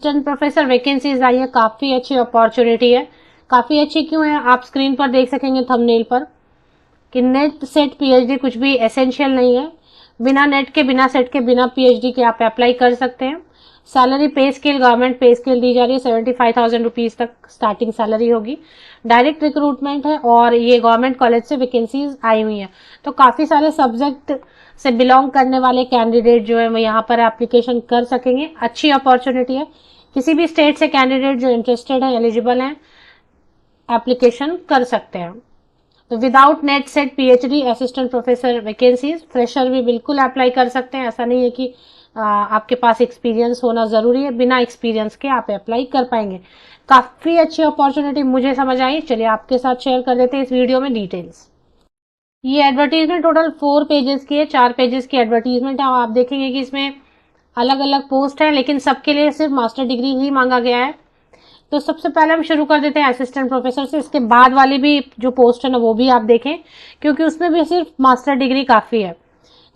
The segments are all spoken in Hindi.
असिस्टेंट प्रोफेसर वैकेंसीज आई है, काफ़ी अच्छी अपॉर्चुनिटी है। काफ़ी अच्छी क्यों है, आप स्क्रीन पर देख सकेंगे थंबनेल पर कि नेट सेट पीएचडी कुछ भी एसेंशियल नहीं है। बिना नेट के, बिना सेट के, बिना पीएचडी के आप अप्लाई कर सकते हैं। Salary pay scale, government pay scale दी जा रही है, 75,000 रुपीज़ तक स्टार्टिंग सैलरी होगी। डायरेक्ट रिक्रूटमेंट है और ये गवर्नमेंट कॉलेज से वैकेंसीज आई हुई हैं। तो काफ़ी सारे सब्जेक्ट से बिलोंग करने वाले कैंडिडेट जो है वो यहाँ पर एप्लीकेशन कर सकेंगे। अच्छी अपॉर्चुनिटी है। किसी भी स्टेट से कैंडिडेट जो इंटरेस्टेड है, एलिजिबल हैं, एप्लीकेशन कर सकते हैं। तो without net set PhD assistant professor vacancies, fresher भी बिल्कुल अप्लाई कर सकते हैं। ऐसा नहीं है कि आपके पास एक्सपीरियंस होना जरूरी है, बिना एक्सपीरियंस के आप अप्लाई कर पाएंगे। काफी अच्छी अपॉर्चुनिटी मुझे समझ आई। चलिए आपके साथ शेयर कर देते हैं इस वीडियो में डिटेल्स। ये एडवर्टीजमेंट टोटल 4 पेजेस की है, 4 पेजेस की एडवर्टीजमेंट है। आप देखेंगे कि इसमें अलग अलग पोस्ट है, लेकिन सबके लिए सिर्फ मास्टर डिग्री ही मांगा गया है। तो सबसे पहले हम शुरू कर देते हैं असिस्टेंट प्रोफेसर से। इसके बाद वाली भी जो पोस्ट है ना वो भी आप देखें, क्योंकि उसमें भी सिर्फ मास्टर डिग्री काफ़ी है।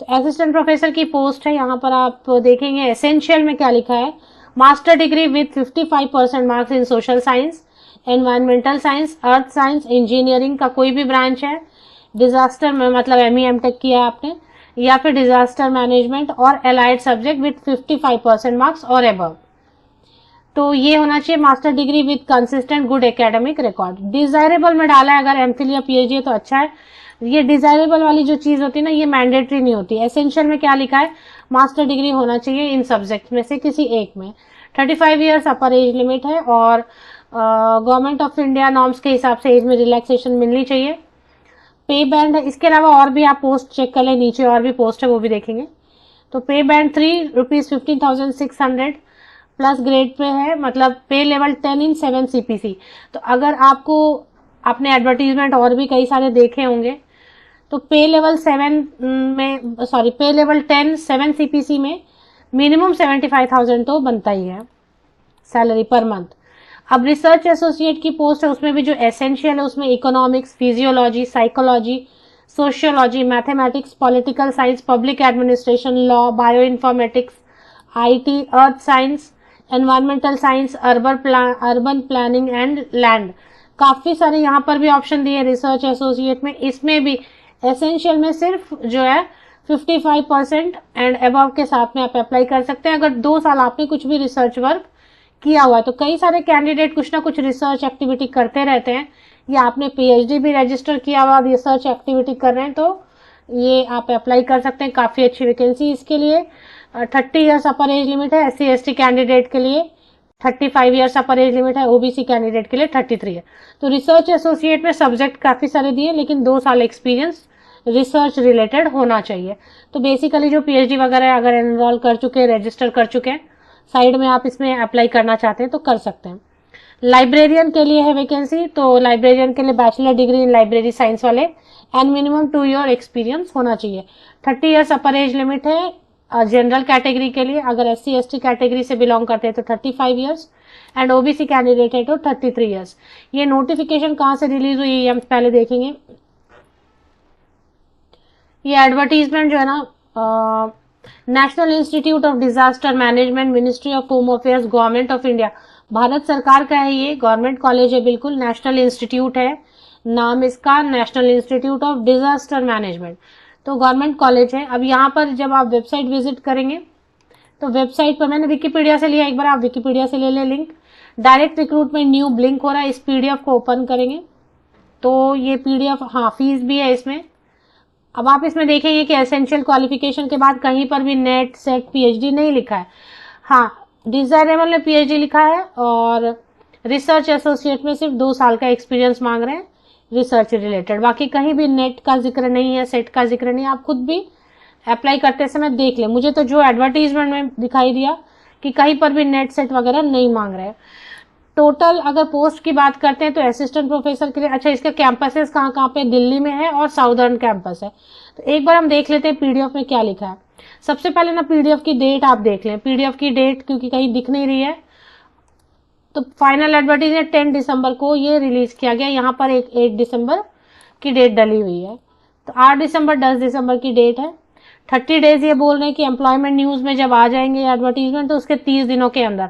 तो असिस्टेंट प्रोफेसर की पोस्ट है, यहाँ पर आप देखेंगे एसेंशियल में क्या लिखा है। Master degree with 55% marks in social science, environmental science, earth science, engineering का कोई भी ब्रांच है, डिजास्टर में मतलब एमई एमटेक किया है आपने, या फिर डिजास्टर मैनेजमेंट और एलाइड सब्जेक्ट विद 55% मार्क्स और अबव। तो ये होना चाहिए master degree with consistent good academic record. Desirable में डाला है, अगर एमफिल या पीएचडी है तो अच्छा है। ये डिजायरेबल वाली जो चीज होती है ना, ये मैंडेटरी नहीं होती। एसेंशियल में क्या लिखा है, मास्टर डिग्री होना चाहिए इन सब्जेक्ट में से किसी एक में। 35 ईयर्स अपर एज लिमिट है और गवर्नमेंट ऑफ इंडिया नॉर्म्स के हिसाब से एज में रिलैक्सेशन मिलनी चाहिए। पे बैंड है, इसके अलावा और भी आप पोस्ट चेक कर लें, नीचे और भी पोस्ट है वो भी देखेंगे। तो पे band 3 rupees 15,600 plus grade pay है, मतलब पे लेवल 10 इन 7 सीपीसी। तो अगर आपको, आपने एडवर्टीजमेंट और भी कई सारे देखे होंगे, तो पे लेवल 7 में, सॉरी, पे लेवल 10 7 सीपीसी में मिनिमम 75,000 तो बनता ही है सैलरी पर मंथ। अब रिसर्च एसोसिएट की पोस्ट है, उसमें भी जो एसेंशियल है उसमें economics, physiology, psychology, sociology, mathematics, political science, public administration, law, bio informatics, IT, earth science, environmental science, urban planning and land. काफी सारे यहाँ पर भी ऑप्शन दिए रिसर्च एसोसिएट में। इसमें भी एसेंशियल में सिर्फ जो है 55% एंड अबव के साथ में आप अप्लाई कर सकते हैं अगर 2 साल आपने कुछ भी रिसर्च वर्क किया हुआ है। तो कई सारे कैंडिडेट कुछ ना कुछ रिसर्च एक्टिविटी करते रहते हैं, या आपने पीएचडी भी रजिस्टर किया हुआ, रिसर्च एक्टिविटी कर रहे हैं, तो ये आप अप्लाई कर सकते हैं। काफ़ी अच्छी वैकेंसी इसके लिए। 30 ईयर्स अपर एज लिमिट है एससी एसटी कैंडिडेट के लिए, 35 ईयर्स अपर एज लिमिट है ओबीसी कैंडिडेट के लिए 33 है। तो रिसर्च एसोसिएट में सब्जेक्ट काफ़ी सारे दिए, लेकिन 2 साल एक्सपीरियंस रिसर्च रिलेटेड होना चाहिए। तो बेसिकली जो पीएचडी वगैरह अगर एनरोल कर चुके हैं, रजिस्टर कर चुके हैं, साइड में आप इसमें अप्लाई करना चाहते हैं तो कर सकते हैं। लाइब्रेरियन के लिए है वैकेंसी, तो लाइब्रेरियन के लिए bachelor degree in library science वाले एंड मिनिमम 2 ईयर एक्सपीरियंस होना चाहिए। 30 ईयर्स अपर एज लिमिट है जनरल कैटेगरी के लिए। अगर एससी एसटी कैटेगरी से बिलोंग करते हैं तो 35 ईयर्स एंड ओबीसी कैंडिडेट है तो 33 ईयर्स। ये नोटिफिकेशन कहाँ से रिलीज हुई है हम पहले देखेंगे। ये एडवर्टीजमेंट जो है ना, national institute of disaster management, ministry of home affairs, government of India, Bharat सरकार का है। ये गवर्नमेंट कॉलेज है, बिल्कुल नेशनल इंस्टीट्यूट है नाम इसका, national institute of disaster management. तो गवर्नमेंट कॉलेज है। अब यहाँ पर जब आप वेबसाइट विजिट करेंगे तो वेबसाइट पर, मैंने विकीपीडिया से लिया, एक बार आप विकीपीडिया से ले लें link. Direct recruitment new blink हो रहा है, इस पीडीएफ को ओपन करेंगे तो ये पीडीएफ, हाँ फीस भी है इसमें। अब आप इसमें देखेंगे कि एसेंशियल क्वालिफिकेशन के बाद कहीं पर भी नेट सेट पीएचडी नहीं लिखा है। हाँ, डिजायरेबल में पीएचडी लिखा है और रिसर्च एसोसिएट में सिर्फ 2 साल का एक्सपीरियंस मांग रहे हैं रिसर्च रिलेटेड। बाकी कहीं भी नेट का जिक्र नहीं है, सेट का जिक्र नहीं है। आप खुद भी अप्लाई करते समय देख लें। मुझे तो जो एडवर्टीजमेंट में दिखाई दिया कि कहीं पर भी नेट सेट वगैरह नहीं मांग रहे। टोटल अगर पोस्ट की बात करते हैं तो असिस्टेंट प्रोफेसर के लिए, अच्छा इसके कैंपसेस कहाँ कहाँ पे, दिल्ली में है और साउदर्न कैंपस है। तो एक बार हम देख लेते हैं पीडीएफ में क्या लिखा है। सबसे पहले ना पीडीएफ की डेट आप देख लें, पीडीएफ की डेट क्योंकि कहीं दिख नहीं रही है। तो फाइनल एडवर्टीजमेंट 10 दिसंबर को ये रिलीज किया गया, यहाँ पर 8 दिसंबर की डेट डली हुई है। तो 8 दिसंबर 10 दिसंबर की डेट है। 30 डेज ये बोल रहे हैं कि एम्प्लॉयमेंट न्यूज में जब आ जाएंगे एडवर्टीजमेंट तो उसके 30 दिनों के अंदर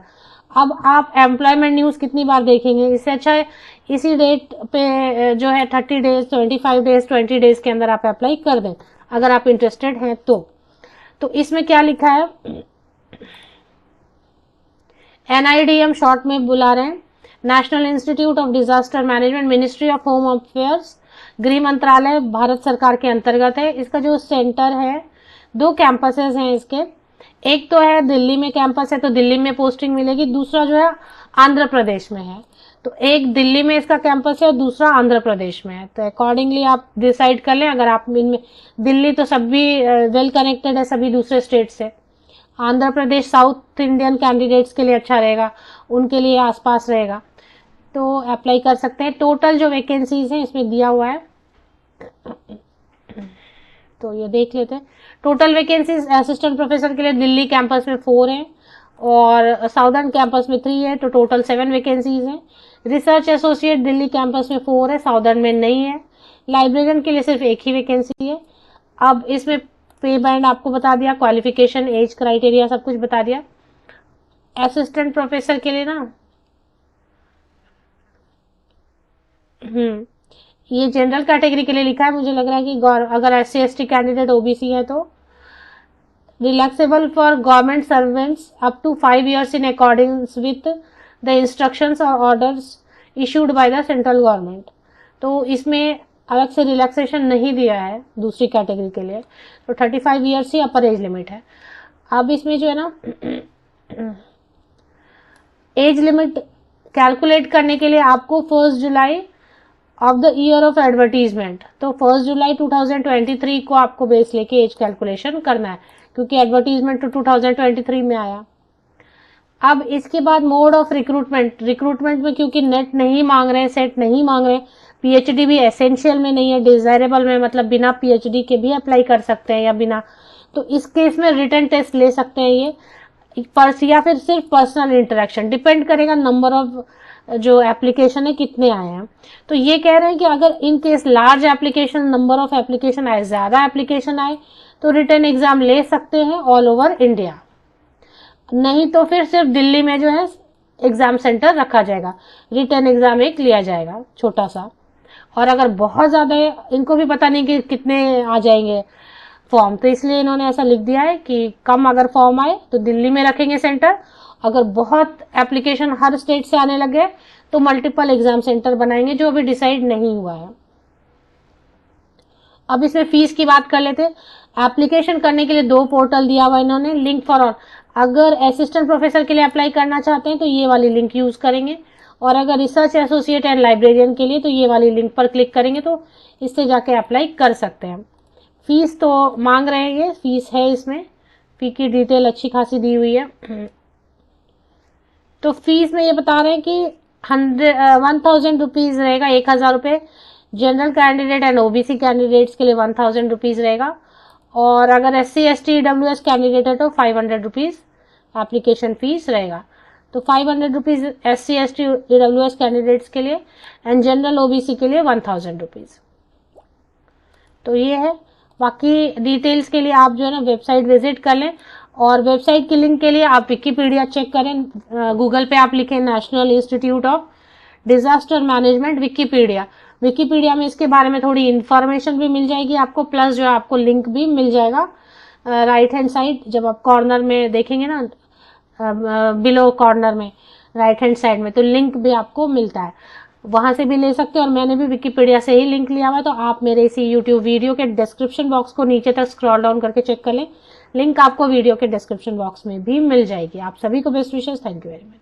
अब आप एम्प्लॉयमेंट न्यूज़ कितनी बार देखेंगे, इससे अच्छा है इसी डेट पे जो है 30 डेज 25 डेज 20 डेज के अंदर आप अप्लाई कर दें अगर आप इंटरेस्टेड हैं तो इसमें क्या लिखा है, NIDM शॉर्ट में बुला रहे हैं, national institute of disaster management, ministry of home affairs, गृह मंत्रालय भारत सरकार के अंतर्गत है। इसका जो सेंटर है, 2 कैंपसेस हैं इसके, एक तो है दिल्ली में कैंपस है तो दिल्ली में पोस्टिंग मिलेगी, दूसरा जो है आंध्र प्रदेश में है। तो एक दिल्ली में इसका कैंपस है और दूसरा आंध्र प्रदेश में है। तो अकॉर्डिंगली आप डिसाइड कर लें, अगर आप इनमें, दिल्ली तो सभी वेल कनेक्टेड है सभी दूसरे स्टेट से, Andhra Pradesh south Indian candidates के लिए अच्छा रहेगा, उनके लिए आसपास रहेगा, तो अप्लाई कर सकते हैं। टोटल जो वैकेंसीज हैं इसमें दिया हुआ है, तो ये देख लेते हैं। टोटल वैकेंसीज असिस्टेंट प्रोफेसर के लिए दिल्ली कैंपस में 4 हैं और साउदर्न कैंपस में 3 है, तो टोटल 7 वैकेंसीज हैं। रिसर्च एसोसिएट दिल्ली कैंपस में 4 है, साउदर्न में नहीं है। लाइब्रेरियन के लिए सिर्फ एक ही वैकेंसी है। अब इसमें पे बैंड आपको बता दिया, क्वालिफिकेशन, एज क्राइटेरिया सब कुछ बता दिया। असिस्टेंट प्रोफेसर के लिए ना ये जनरल कैटेगरी के लिए लिखा है, मुझे लग रहा है कि अगर SC/ST कैंडिडेट OBC है तो relaxable for government servants up to 5 years in accordance with the instructions और orders issued by the central government. तो इसमें अलग से रिलैक्सेशन नहीं दिया है दूसरी कैटेगरी के लिए, तो 35 years ही अपर एज लिमिट है। अब इसमें जो है ना एज लिमिट कैलकुलेट करने के लिए आपको 1 July of the year of advertisement, तो 1 जुलाई 2023 को आपको बेस लेके एज कैलकुलेशन करना है, क्योंकि एडवर्टीजमेंट तो 2023 में आया। अब इसके बाद मोड ऑफ रिक्रूटमेंट में क्योंकि नेट नहीं मांग रहे हैं, सेट नहीं मांग रहे हैं, PhD भी एसेंशियल में नहीं है, डिजायरेबल में, मतलब बिना PhD के भी अप्लाई कर सकते हैं या बिना, तो इस केस में रिटन टेस्ट ले सकते हैं ये या फिर सिर्फ पर्सनल इंटरेक्शन, डिपेंड करेगा नंबर ऑफ जो एप्लीकेशन है कितने आए हैं। तो ये कह रहे हैं कि अगर in case large application, number of application आए, ज्यादा एप्लीकेशन आए, तो रिटन एग्जाम ले सकते हैं ऑल ओवर इंडिया, नहीं तो फिर सिर्फ दिल्ली में जो है एग्जाम सेंटर रखा जाएगा, रिटन एग्जाम एक लिया जाएगा छोटा सा। और अगर बहुत ज्यादा है, इनको भी पता नहीं कि कितने आ जाएंगे फॉर्म, तो इसलिए इन्होंने ऐसा लिख दिया है कि कम अगर फॉर्म आए तो दिल्ली में रखेंगे सेंटर, अगर बहुत एप्लीकेशन हर स्टेट से आने लगे तो मल्टीपल एग्जाम सेंटर बनाएंगे, जो अभी डिसाइड नहीं हुआ है। अब इसमें फीस की बात कर लेते हैं। एप्लीकेशन करने के लिए 2 पोर्टल दिया हुआ इन्होंने, लिंक फॉर ऑल। अगर असिस्टेंट प्रोफेसर के लिए अप्लाई करना चाहते हैं तो ये वाली लिंक यूज करेंगे, और अगर रिसर्च एसोसिएट एंड लाइब्रेरियन के लिए तो ये वाली लिंक पर क्लिक करेंगे, तो इससे जाके अप्लाई कर सकते हैं। फीस तो मांग रहे हैं, ये फीस है, इसमें फी की डिटेल अच्छी खासी दी हुई है। तो फीस में ये बता रहे हैं कि 1000 रुपीज रहेगा, 1000 रुपये general candidate and OBC candidates के लिए 1000 रुपीज रहेगा, और अगर SC/ST EWS कैंडिडेट है तो 500 रुपीज एप्लीकेशन फीस रहेगा। तो 500 रुपीज SC/ST EWS कैंडिडेट्स के लिए एंड जनरल OBC के लिए 1000 रुपीज। तो ये है, बाकी डिटेल्स के लिए आप जो है ना वेबसाइट विजिट कर लें, और वेबसाइट की लिंक के लिए आप विकिपीडिया चेक करें, गूगल पे आप लिखें national institute of disaster management Wikipedia में इसके बारे में थोड़ी इन्फॉर्मेशन भी मिल जाएगी आपको, प्लस जो आपको लिंक भी मिल जाएगा राइट हैंड साइड, जब आप कॉर्नर में देखेंगे ना, बिलो कॉर्नर में राइट हैंड साइड में, तो लिंक भी आपको मिलता है, वहां से भी ले सकते हैं। और मैंने भी विकिपीडिया से ही लिंक लिया हुआ है, तो आप मेरे इसी यूट्यूब वीडियो के डिस्क्रिप्शन बॉक्स को नीचे तक स्क्रॉल डाउन करके चेक कर लें, लिंक आपको वीडियो के डिस्क्रिप्शन बॉक्स में भी मिल जाएगी। आप सभी को best wishes, thank you very much.